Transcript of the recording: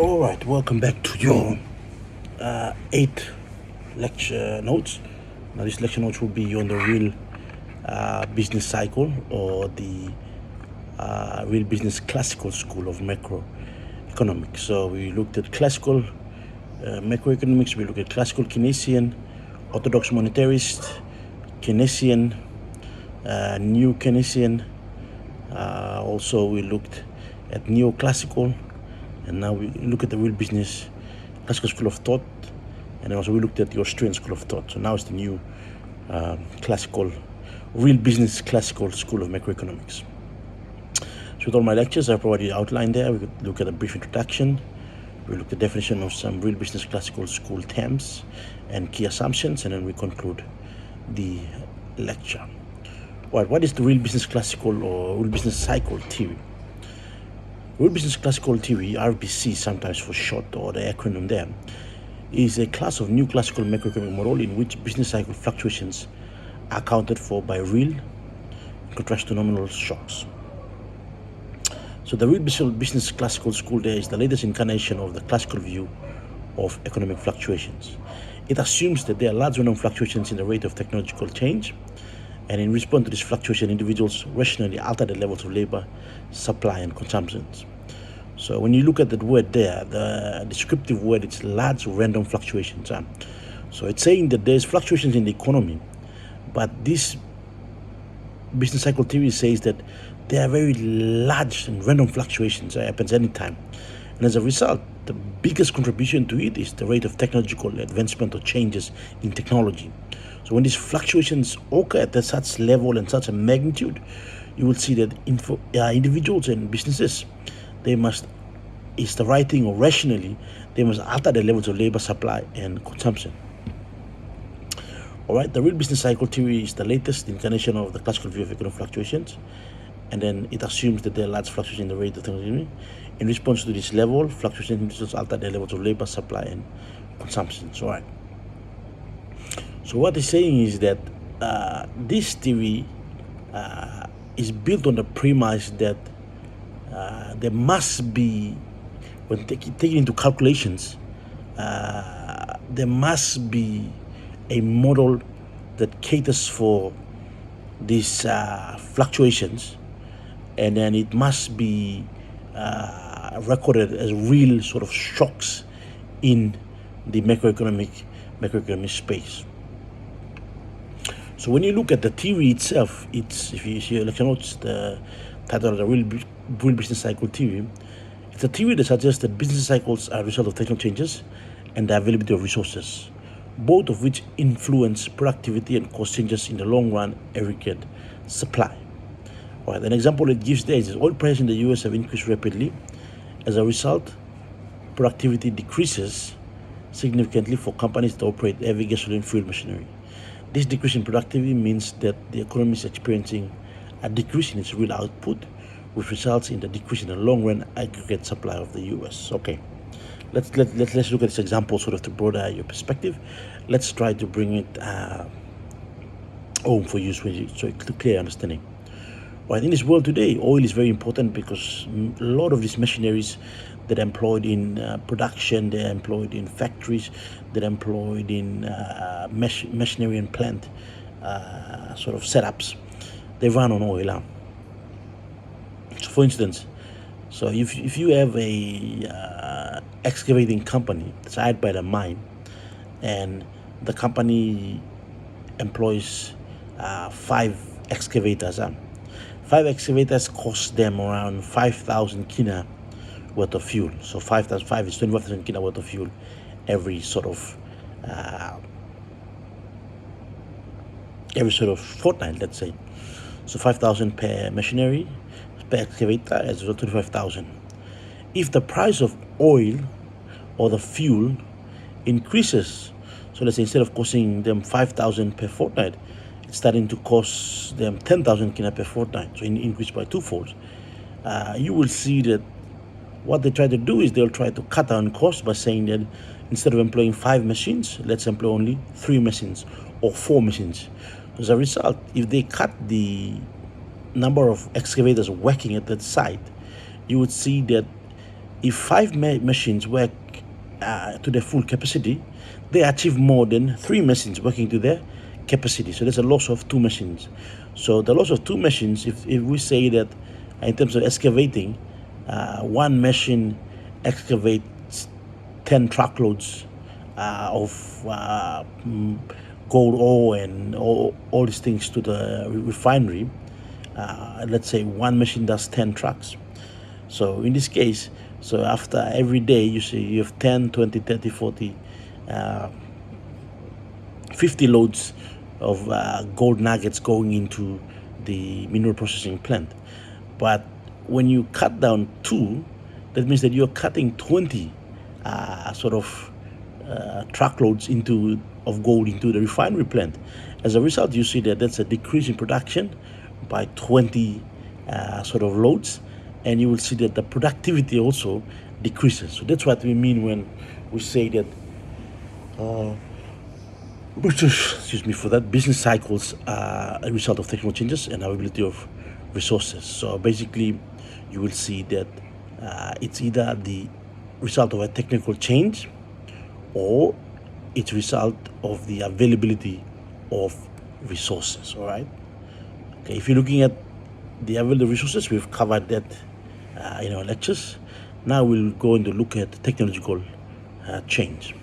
All right, welcome back to your eighth lecture notes. Now, this lecture notes will be on the real business cycle, or the real business classical school of macroeconomics. So we looked at classical macroeconomics, we looked at classical Keynesian, orthodox monetarist, Keynesian, new Keynesian. Also, we looked at neoclassical, and now we look at the real business classical school of thought, and then also we looked at the Austrian school of thought. So now it's the new classical, real business classical school of macroeconomics. So with all my lectures, I've provided the outline there. We could look at a brief introduction. We look at the definition of some real business classical school terms and key assumptions, and then we conclude the lecture. What is the real business classical or real business cycle theory? Real business classical theory, RBC sometimes for short, or the acronym there, is a class of new classical macroeconomic model in which business cycle fluctuations are accounted for by real in contrast to nominal shocks. So the real business classical school there is the latest incarnation of the classical view of economic fluctuations. It assumes that there are large random fluctuations in the rate of technological change, and in response to this fluctuation, individuals rationally alter the levels of labor, supply, and consumption. So when you look at that word there, the descriptive word, it's large random fluctuations. So it's saying that there's fluctuations in the economy, but this business cycle theory says that there are very large and random fluctuations that happens anytime. And as a result, the biggest contribution to it is the rate of technological advancement or changes in technology. So when these fluctuations occur at such level and such a magnitude, you will see that individuals and businesses, they must, it's the right thing, or rationally, they must alter the levels of labor, supply, and consumption. All right, the real business cycle theory is the latest incarnation of the classical view of economic fluctuations, and then it assumes that there are large fluctuations in the rate of technology. In response to this level, fluctuations alter the levels of labor, supply, and consumption. So, all right. So what it's saying is that this theory is built on the premise that there must be, when taking into calculations, there must be a model that caters for these fluctuations, and then it must be recorded as real sort of shocks in the macroeconomic space. So when you look at the theory itself, it's, if you see your lecture notes, the title of the real business cycle theory, it's a theory that suggests that business cycles are a result of technical changes and the availability of resources, both of which influence productivity and cost changes in the long run aggregate supply. All right, an example it gives there is oil prices in the US have increased rapidly. As a result, productivity decreases significantly for companies that operate heavy gasoline fuel machinery. This decrease in productivity means that the economy is experiencing a decrease in its real output, which results in the decrease in the long-run aggregate supply of the U.S. Okay, let's look at this example sort of to broaden your perspective. Let's try to bring it home for you so it's clear understanding. Right, in this world today, oil is very important because a lot of these machineries that are employed in production, they're employed in factories, they're employed in machinery and plant sort of setups, they run on oil. So for instance, so if you have a excavating company that's hired by the mine, and the company employs 5 excavators, 5 excavators cost them around 5,000 kina worth of fuel. So 5 is 21,000 kina worth of fuel every sort of fortnight, let's say. So 5,000 per machinery, per excavator, as well 25,000. If the price of oil or the fuel increases, so let's say instead of costing them 5,000 per fortnight, it's starting to cost them 10,000 kina per fortnight, so increase by twofold. You will see that what they try to do is they'll try to cut down costs by saying that instead of employing 5 machines, let's employ only 3 machines or 4 machines. As a result, if they cut the number of excavators working at that site, you would see that if five machines work to their full capacity, they achieve more than three machines working to their capacity. So there's a loss of two machines. So the loss of two machines, if we say that in terms of excavating, one machine excavates 10 truckloads of gold ore and all these things to the refinery. Let's say one machine does 10 trucks. So in this case, so after every day, you see you have 10, 20, 30, 40, 50 loads of gold nuggets going into the mineral processing plant. But when you cut down two, that means that you're cutting 20 truckloads of gold into the refinery plant. As a result, you see that that's a decrease in production by 20 loads, and you will see that the productivity also decreases. So that's what we mean when we say that business cycles are a result of technical changes and availability of resources. So basically, you will see that it's either the result of a technical change or it's a result of the availability of resources. All right. Okay. If you're looking at the available resources, we've covered that in our lectures. Now we'll go into look at technological change.